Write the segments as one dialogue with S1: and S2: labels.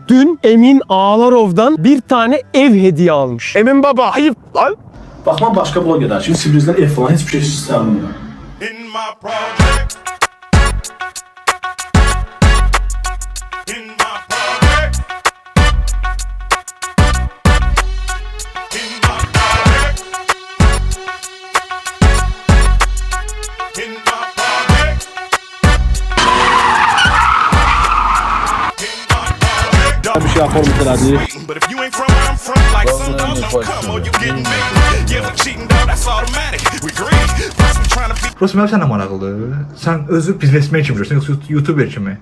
S1: Dün Emin Ağlarov'dan bir tane ev hediye almış.
S2: Emin baba ayıp lan.
S3: Bak ben başka blogerler. Şimdi Sibriz'den ev falan hiçbir şey istemiyorum.
S4: In my project. In my project. In my project. In my project.
S3: Bir şey yapalım mesela değil.
S4: But if you ain't from where I'm from, like some dogs don't come or you getting big. Yeah, we're cheating though, that's automatic. We greedy. Plus we trying to be.
S5: Burası mənim sənə maraqlıdır. Sən özü biznesmen kimi görürsən, yoxsa YouTuber kimi?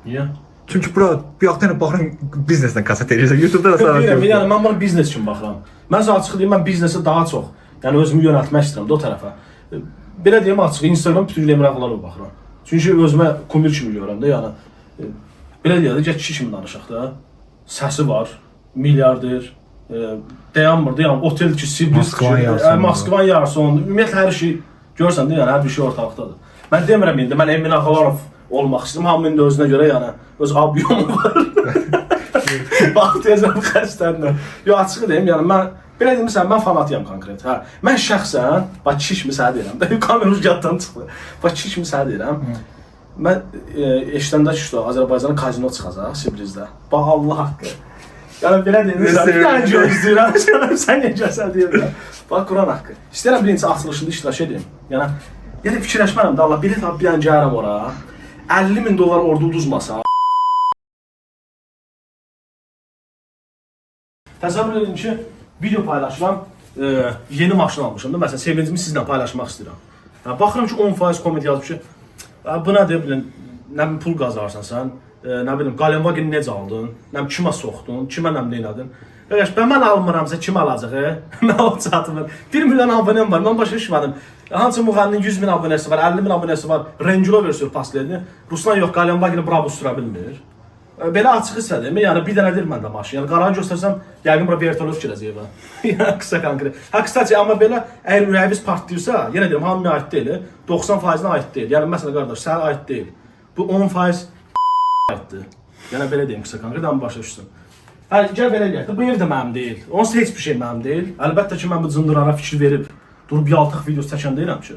S3: Niye?
S5: Çünki bura bir yaxdan baxıram biznesdən kasət edirsən. YouTube'da da sənə
S3: Bilirəm, yəni mən buna biznes üçün baxıram. Mən sizə açıq deyim, mən biznesə daha çox, yəni özümü yönəltmək istəyirəm də o tərəfə. Belə deyim açıq, Instagram bütünlüyü maraqlarına baxıram. Çünki özümə kumir kimi görürəm də, yəni belə deyək də, gəl kişi kimi danışaq da. Səsi var, milyarder, dayanmır, otel ki, Sibris ki, Moskvan yarısı onun, ümumiyyətlə hər şey görürsən də, yəni hər bir şey ortalıqdadır. Mən demirəm indi, mən Emin Ağalarov olmaq istəyirəm, hamının da özünə görə, yəni öz abyomu var. Vaxt deyəcəm xəstənlə. Yox, açıq deyim, yəni mən, belə deyim, mən fanatıyam konkret. Hə. Mən şəxsən, bax kişi kimi sənə deyirəm, də kamera yaddan çıxdı. Bax kişi kimi sənə deyirəm. Mən eşitəndə ki, Azərbaycanın kazino çıxacaq Sibrizdə. Bax Allah haqqı. Yəni belə deyim, bir dənə gözləyirəm, sən necəsən deyirəm. Bax Quran haqqı. İstəyirəm birincisi açılışında iştirak edeyim. Yəni fikirləşmərəm də Allah, bilet alıb bir dənə gəlirəm ora. 50.000 dolar ordu uduzmasa. Təsəvvür edin ki, video paylaşıram, yeni maşın almışım da, məsələn, sevincimi sizlə paylaşmaq istəyirəm. Baxıram ki, 10% komment yazmış ki, bu nədir, bilin, nə bilim pul qazarsan sən, nə bilim, Qalenvageni necə aldın, nə bilim, kimə soxdun, kimə nə bilim, neylədin. Mən almıramsa kim alacaq, mən o çatımır. 1 milyon abonem var, mən başa düşmədim. Hansı müğənninin 100.000 abonesi var, 50.000 abonesi var, Range Rover sür paslayını, Ruslan yox, Qalenvageni Brabus süra bilmir. Belə açıq hissədir, yəni bir dənədir məndə maşın, yəni qaranı göstərsəm, yəqin bura vertolyot girəcək evə. Yəni qısa konkret. Qısaca, amma belə, əgər ürəyiniz partlayırsa, yenə deyirəm, hamıya aid deyil, 90%-nə aid deyil. Yəni, məsələn, qardaş, sənə aid deyil. Bu 10% aiddir. Yəni, belə deyim qısa konkret, amma başa düşsün. Gəl belə eləyək, bu ev də mənim deyil, onsuz heç bir şey mənim deyil. Əlbəttə ki, mən bu cındırara fikir verib, durub yaltıq videosu çəkən deyirəm ki.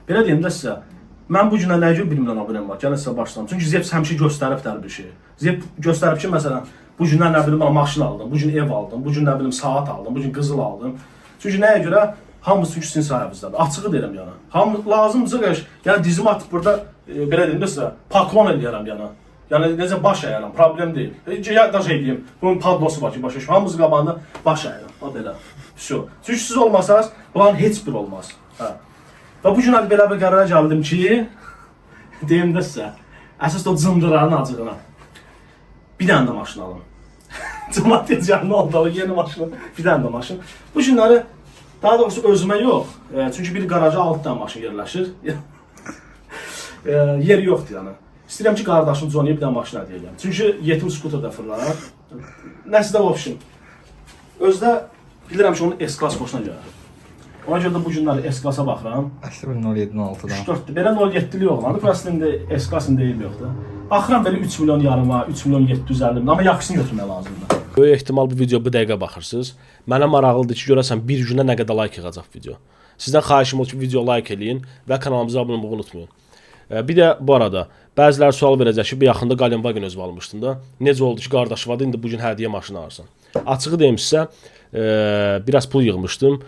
S3: Belə deyim də sizə, mən bu günə nəyə görə 1 milyon abonem var, gəlin sizə başlayalım. Çünki Zep həmişə göstərib hər bir şey. Zep göstərib ki, məsələn, bu gündən nə bilim maşın aldım, bu gün ev aldım, bu gün nə bilim saat aldım, bu gün qızıl aldım. Çünki nəyə görə? Hamısı çünki sizin sayənizdə. Açığı deyirəm yəni. Hamı lazımdırsa qəş, yəni dizimi atıb burada belə deyim də sizə, paklon eləyərəm yəni. Yəni necə baş əyərəm, problem deyil. Da şey deyim, bunun padlosu var ki, başa düşün. Hamımız qabağında baş əyərəm, o belə. Всё. Çünki siz olmasanız, bunların heç bir olmaz. Hə. Və bu gün belə bir qərara gəldim ki, deyim də sizə, əsas o cındıranın acığına. Bir dənə də maşın alın. Cəmat edəcəm, nə oldu, o yeni maşın, bir dənə də maşın. Bu günləri, daha doğrusu özümə yox, çünki bir qaraja 6 dənə maşın yerləşir. Yeri yoxdur yəni. İstəyirəm ki, qardaşım Johnny-yə bir dənə maşın hədiyyə edəm. Çünki yetim skuterdə fırlar. Nəsə də option. Özdə bilirəm ki, onun S-Class xoşuna gəlir. Ona görə də bu günləri S-Class-a baxıram.
S5: Əslində 07-06-dan.
S3: 3-4-dür. Belə 07-li oğlandır. Burası indi S-Class-ın deyil yoxdur. Baxıram belə 3 milyon yarıma, 3 milyon 750 min, amma yaxşısını götürmək lazımdır. Böyük ehtimal bu video bu dəqiqə baxırsınız. Mənə maraqlıdır ki, görəsən bir günə nə qədər like yığacaq video. Sizdən xahişim odur ki, video like eləyin və kanalımıza abunə olmağı unutmayın. Bir də bu arada bəziləri sual verəcək ki, bir yaxında Qalenvagen özü almışdın da. Necə oldu ki, qardaşı vardı, indi bu gün hədiyyə maşını alırsan. Açığı deyim sizə, biraz pul yığmışdım.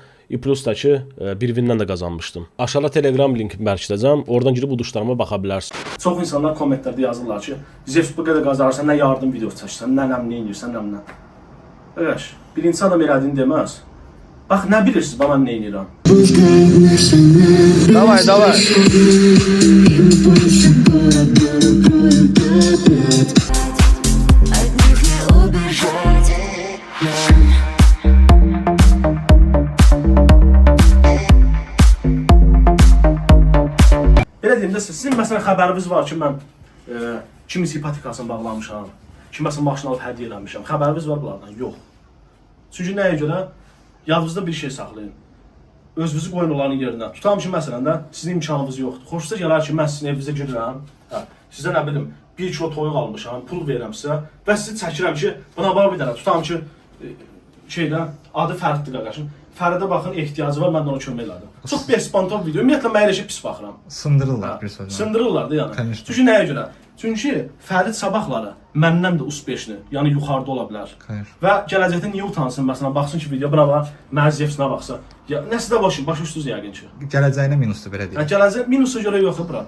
S3: Plus da ki, bir vindən də qazanmışdım. Aşağıda Telegram linki bərkidəcəm. Oradan girib uduşlarıma baxa bilərsiniz. Çox insanlar kommentlərdə yazırlar ki, Zef bu qədər qazanırsan, nə yardım videosu çəkirsən, nə edirsən, nə. Öyrəş, birinci adam elədiyini deməz. Bax, nə bilirsiniz, bana nə edirəm?
S2: Davay davay.
S3: Belə deyim də sizin məsələn xəbəriniz var ki, mən kimisə hipotekasını bağlamışam, kiməsə maşın alıb hədiyyə eləmişəm. Xəbəriniz var bunlardan? Yox. Çünki nəyə görə? Yadınızda bir şey saxlayın. Özünüzü qoyun onların yerinə. Tutam ki, məsələn də sizin imkanınız yoxdur. Xoşunuza gələr ki, mən sizin evinizə girirəm. Sizə nə bilim, 1 kilo toyuq almışam, pul verirəm sizə və sizi çəkirəm ki, buna bax bir dənə tutam ki, şeydən adı Fəriddir qardaşım. Fəridə baxın ehtiyacı var, mən də ona kömək elədim. Çox bespontov video. Ümumiyyətlə mən elə şey pis baxıram.
S5: Sındırırlar bir sözlə.
S3: Sındırırlar da yəni.
S5: Конечно.
S3: Çünki nəyə görə? Çünki Fərid sabahları məndən də US5-ni, yəni yuxarıda ola bilər.
S5: Конечно.
S3: Və gələcəkdə niyə utansın? Məsələn, baxsın ki, video buna bax, Mərziyevsinə baxsa. Ya nəsə də başa düşdünüz yəqin ki.
S5: Gələcəyinə minusdur belə deyək.
S3: Yəni gələcək minusa görə yox bura.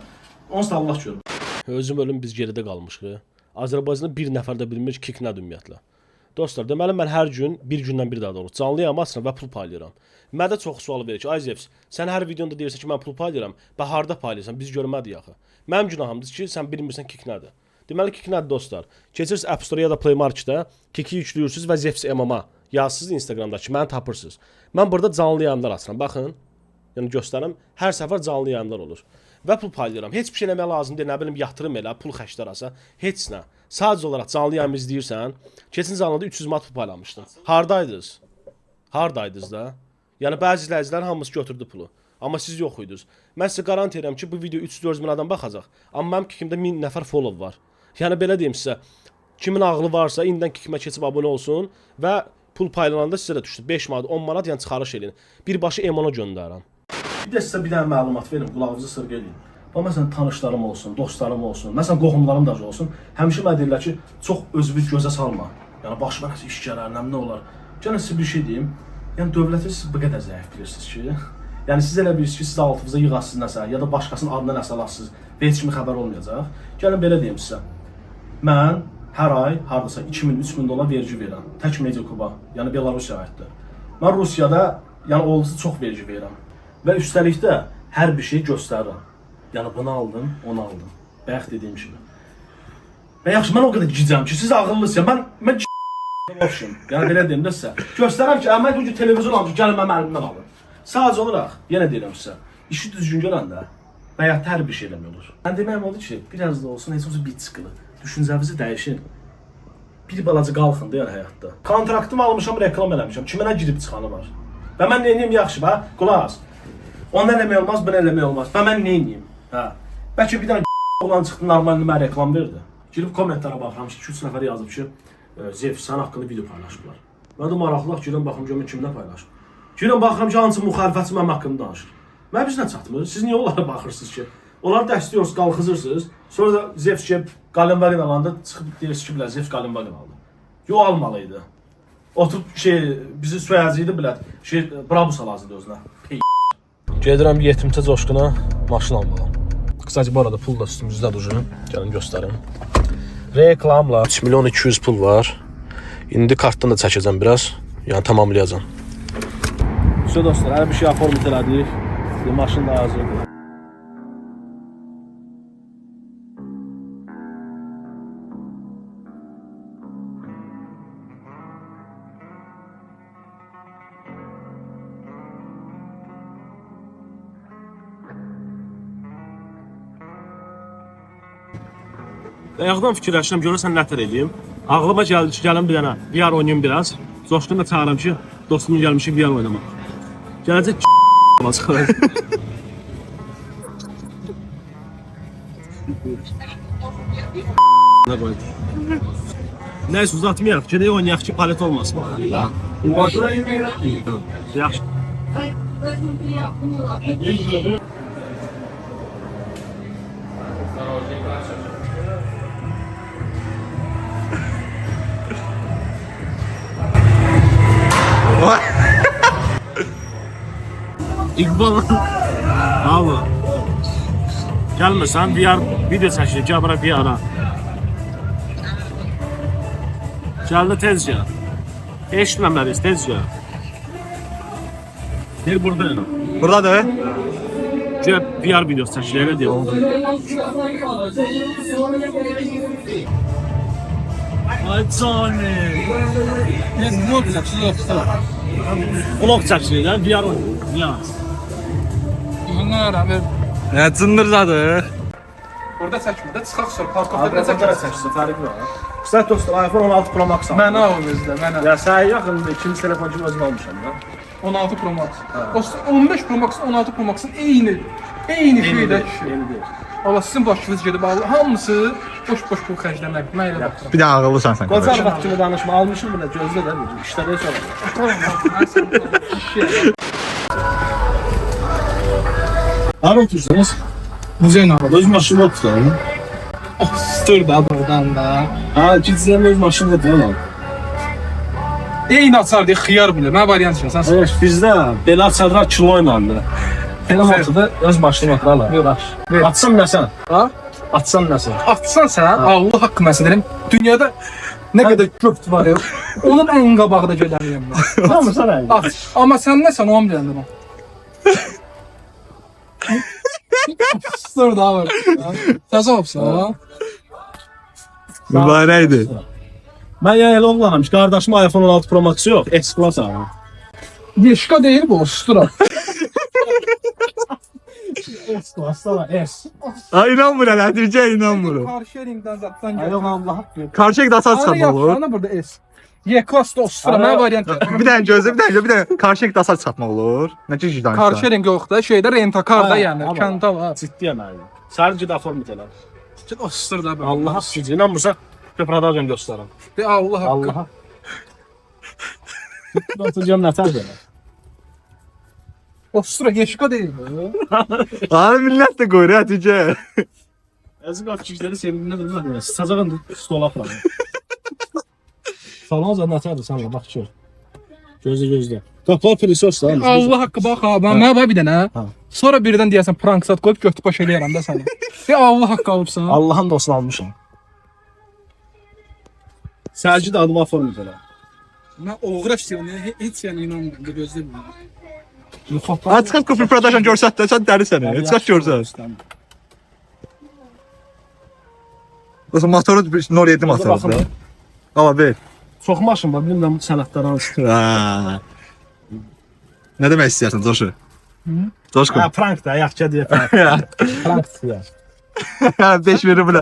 S3: Onsuz da Allah görür.
S2: Özüm ölüm biz geridə qalmışıq. Azərbaycanda bir nəfər də bilmir ki, kick nədir ümumiyyətlə. Dostlar, deməli mən hər gün bir gündən bir daha da olur. Canlıyam aslında və pul paylayıram. Mənə də çox sual verir ki, Ayzevs, sən hər videonda deyirsən ki, mən pul paylayıram. Və harda paylayırsan? Biz görmədik axı. Mənim günahımdır ki, sən bilmirsən kick nədir. Deməli kick nədir dostlar? Keçirsiniz App Store ya da Play Market-də, kick'i yüklüyürsüz və Zevs MMA yazırsınız Instagramdakı, məni tapırsınız. Mən burada canlı yayımlar açıram. Baxın. Yəni göstərim, hər səfər canlı yayımlar olur. Və pul paylayıram. Heç bir şey eləmək lazım deyil, nə bilim yatırım elə, pul xərclər asa, heç nə. Sadəcə olaraq canlı yayım izləyirsən, keçən canlıda 300 manat pul paylamışdın. Hardaydınız? Hardaydınız da? Yəni bəzi izləyicilər hamısı götürdü pulu. Amma siz yox idiniz. Mən sizə garanti edirəm ki, bu video 3-4 min adam baxacaq. Amma mənim kickimdə 1000 nəfər follow var. Yəni belə deyim sizə, kimin ağlı varsa indidən kickimə keçib abunə olsun və pul paylananda sizə də düşdü. 5 manat, 10 manat yəni çıxarış eləyin. Birbaşa Emona göndərirəm.
S3: Bir də sizə bir dənə məlumat verim, qulağınızı sırğa eləyin. Bax məsələn tanışlarım olsun, dostlarım olsun, məsələn qohumlarım da olsun. Həmişə mənə deyirlər ki, çox özünü gözə salma. Yəni başıma nəsə iş gələr, nə olar. Gəlin sizə bir şey deyim. Yəni dövləti siz bu qədər zəif bilirsiniz ki, yəni siz elə bilirsiniz ki, siz altınıza yığasınız nəsə, ya da başqasının adına nəsə alasınız və heç kimi xəbər olmayacaq. Gəlin belə deyim sizə. Mən hər ay hardasa 2000-3000 dollar vergi verirəm. Tək Mediakuba, yəni Belarusiya aiddir. Mən Rusiyada yəni olduqca çox vergi verirəm. Və üstəlik də hər bir şey göstərirəm. Yəni bunu aldım, onu aldım. Bayaq dediyim kimi. Və yaxşı mən o qədər gicəm ki, siz ağıllısınız. Mən boşum. Yəni belə deyim də sizə. Göstərirəm ki, mən bu televizyon almışam, gəlin mənim əlimdən alın. Sadəcə olaraq yenə deyirəm sizə. İşi düzgün görəndə həyatda hər bir şey eləmək olur. Mən deməyim oldu ki, biraz da olsun, heç olsa bir çıxılı. Düşüncənizi dəyişin. Bir balaca qalxın da yəni həyatda. Kontraktımı almışam, reklam eləmişəm. Kimə nə girib çıxanı var? Və mən nə edeyim yaxşı bax, qulaq as. Onu eləmək olmaz, bunu eləmək olmaz. Və mən nə edeyim? Hə. Bəlkə bir dənə olan çıxdı, normal mənə reklam verdi. Girib kommentlərə baxıram ki, 2-3 nəfər yazıb ki, Zevs sən haqqında video paylaşıblar. Mən də maraqlıq girəm baxım görüm kimlə paylaşıb. Girəm baxıram ki, hansı müxalifətçi mənim haqqımda danışır. Mən bizlə çatmır. Siz niyə onlara baxırsınız ki? Onları dəstəyirsiniz, qalxızırsınız. Sonra da Zevs ki, Qalenvagin alanda çıxıb deyirsiniz ki, bilər Zevs Qalenvagin aldı. Yox almalıydı. Oturub bizi söyəcəkdi bilər. Brabus alazdı özünə.
S2: Gedirəm yetimçə coşquna maşın almağa. Qısaca bu arada pul da üstümüzdə durur. Gəlin göstərim. Reklamla 3 milyon 200 pul var. İndi kartdan da çəkəcəm biraz. Yəni tamamlayacağam.
S3: Şu dostlar, hər bir şey format elədik. Maşın da hazırdır. Ayaqdan fikirləşirəm, görürsən nətər edeyim. Ağlıma gəldi ki, gəlin bir dənə VR oynayım biraz. Coşqunu da çağıram ki, dostumun gəlmişik VR oynamaq. Gələcək olacaq. Nə qoydu? Nəysə uzatmayaq, gedək oynayaq ki, palet olmasın. Yaxşı. İqbal abi gəlmirsən VR video çəkir, gəl bura VR-a. Gəldi tez gəl. Eşitməmləriz, tez gəl. Gel buradayım.
S5: Buradadır.
S3: Gəl VR videosu çəkir, elə deyəm. Ay canım. Biz vlog çəkir yoxsa? Vlog çəkir, VR oynayır.
S5: Nə cındırdadır?
S6: Orada çəkmir də, çıxaq sonra parkda
S3: Adına çəksin, fərqi var. Qısat dostlar, iPhone 16 Pro Max aldım.
S6: Mənə al bizdə, mənə.
S3: Ya sən yaxın ikinci telefon kimi özüm almışam da.
S6: 16 Pro Max. O 15 Pro Max'ın 16 Pro Max'ın eyni şeydə kişi. Allah sizin başınız gedib alır. Hamısı boş pul xərcləmək. Mən elə baxıram.
S5: Bir de ağıllısan sen.
S3: Qocar vaxt kimi danışma almışım belə gözlə də işlərə sonra. Hara otursunuz?
S6: Muzeyin arada.
S3: Öz maşını otursun.
S6: Dur da buradan da.
S3: Ha, gidəcəm öz maşını otursun.
S6: Eyni açar deyə xiyar bilir. Mən variant çıxırsan.
S3: Arkadaş bizdə belə açarlar kilo ilə. Belə maşında öz maşını oturarlar.
S6: Yox.
S3: Atsam nəsən?
S6: Ha?
S3: Atsam nəsən?
S6: Atsan sən, Allah haqqı mən deyirəm, dünyada nə qədər köft var ya, onun ən qabağında gələrəm mən.
S3: Tamam sən əli.
S6: At. Amma sən nəsən, onu biləndirəm. Dur da var. Təzə olsun ha.
S5: Mübarəkdir.
S3: Mən yəni elə oğlanam ki, qardaşım iPhone 16 Pro Max yox, X Plus alım.
S6: Yeşka deyil bu, ustura.
S3: X Plus da S.
S5: Ay inanmıram Hatice inanmıram.
S6: Karşı ringdən zatdan
S3: Ay
S6: gəlir.
S3: yox Allah haqqı.
S5: Karşıya da asas çıkartma olur.
S6: Ana burada S. Y-Class da ustura, mən variant
S5: Bir tane gözle bir tane karşıya da asas çıkartmak olur. Ne çeşit danışlar.
S6: Karşı ring yox da, şeydə rent-a-car da yəni,
S3: amma-
S6: kəndə var.
S3: Ciddiyəm əli. Sərgi də format elə.
S6: Ustur da.
S3: Allah haqqı. İnanmırsan, köprədən göstərəm.
S6: De Allah haqqı.
S3: Allah. Oturacağım nətər belə.
S6: Ustura, yeşka deyil bu.
S5: Abi millet de koyuyor Hatice.
S3: Əziz qardaşları sevimli bilmirəm. Sacağın stola falan. Falan zən nətərdir sən bax ki. Gözlə. Qapal prisos da.
S6: Allah haqqı bax ha, mən var bir dənə. Sonra birdən deyəsən prank sat qoyub götü baş eləyərəm də səni. De Allah haqqı alıbsan.
S3: Allahın dostunu almışam. Sərgi də adıma format elə.
S6: Mən oğraş deyirəm, heç yəni inanmıram, gözləmirəm.
S5: Ha çıkart köprü prodajdan görsən de sen deri seni. Çıkart görsən. O zaman motoru nor yedim atarız da. Ama ver.
S3: Çox maşın var, bilmirəm sənətlər hansı.
S5: Ha. Ne demek istiyorsun Coşu? Coşku.
S3: Ha, prank da, yaxşı deyə prank. Prank deyə.
S5: 5 verir bile.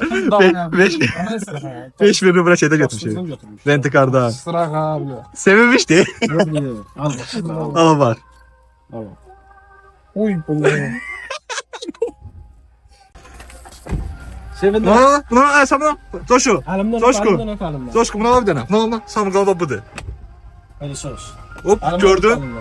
S5: 5 verir bile şeyde götürmüş. Rent-a-car'da.
S6: Sıra abi.
S5: Sevinmişti. Ama var.
S6: Uy bu.
S3: Sevindim.
S5: Buna sana Coşu.
S3: Əlimdən
S5: Coşku.
S3: əlimdən.
S5: Coşku buna al bir dene. Buna al. Samı qalba budur.
S3: Hadi söz.
S5: Hop gördün.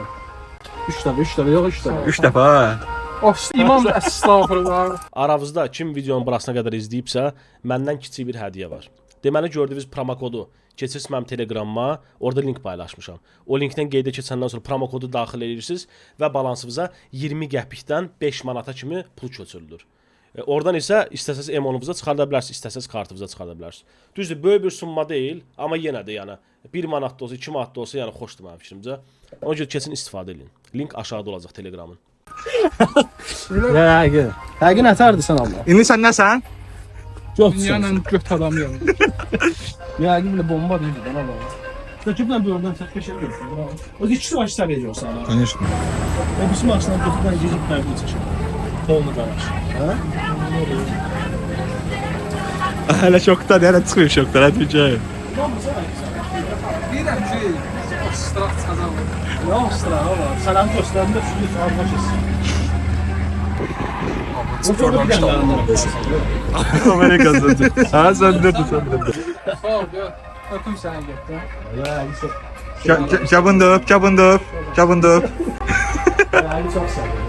S3: 3 dəfə yox 3 dəfə.
S5: 3 dəfə ha.
S6: Of imam da estağfurullah.
S2: Aranızda kim videonun burasına qədər izləyibsə, məndən kiçik bir hədiyyə var. Deməli gördüyünüz promokodu keçirsiniz mənim Telegramma, orada link paylaşmışam. O linkdən qeydə keçəndən sonra promokodu daxil edirsiniz və balansınıza 20 qəpikdən 5 manata kimi pul köçürülür. Oradan isə istəsəz emonunuza çıxarda bilərsiniz, istəsəz kartınıza çıxarda bilərsiniz. Düzdür, böyük bir summa deyil, amma yenə də yəni 1 manat da olsa, 2 manat da olsa, yəni xoşdur mənim fikrimcə. Ona görə keçin istifadə edin. Link aşağıda olacaq Telegramın.
S3: Həqiqi. Həqiqi nətərdir sən Allah?
S5: İndi sən nəsən?
S6: Dünyanın göt adamı yəni.
S3: Həqiqi belə bomba deyil bana bak. Takiplə bir oradan tek şey görürsün. Bravo. O ikisi var istər ediyor sana.
S5: Конечно.
S3: Ve bizim aslında götürden gecik perde çıxır. Tolunu qaraş. Hə?
S5: Hələ şokdan, hələ çıxmıyor şokdan Hatice.
S6: Deyirəm ki, straf çıxacaq.
S3: Ne astra var? Sənət göstərəndə şunu alma kesin. Bu da bir dənə.
S5: Kamera kazandı. Ha sen de tut sen de.
S6: Sağ ol, öpüm səni getdi.
S3: Ya, işte.
S5: Çabındı öp, çabındı öp, çabındı öp.
S3: Yani çok seviyorum.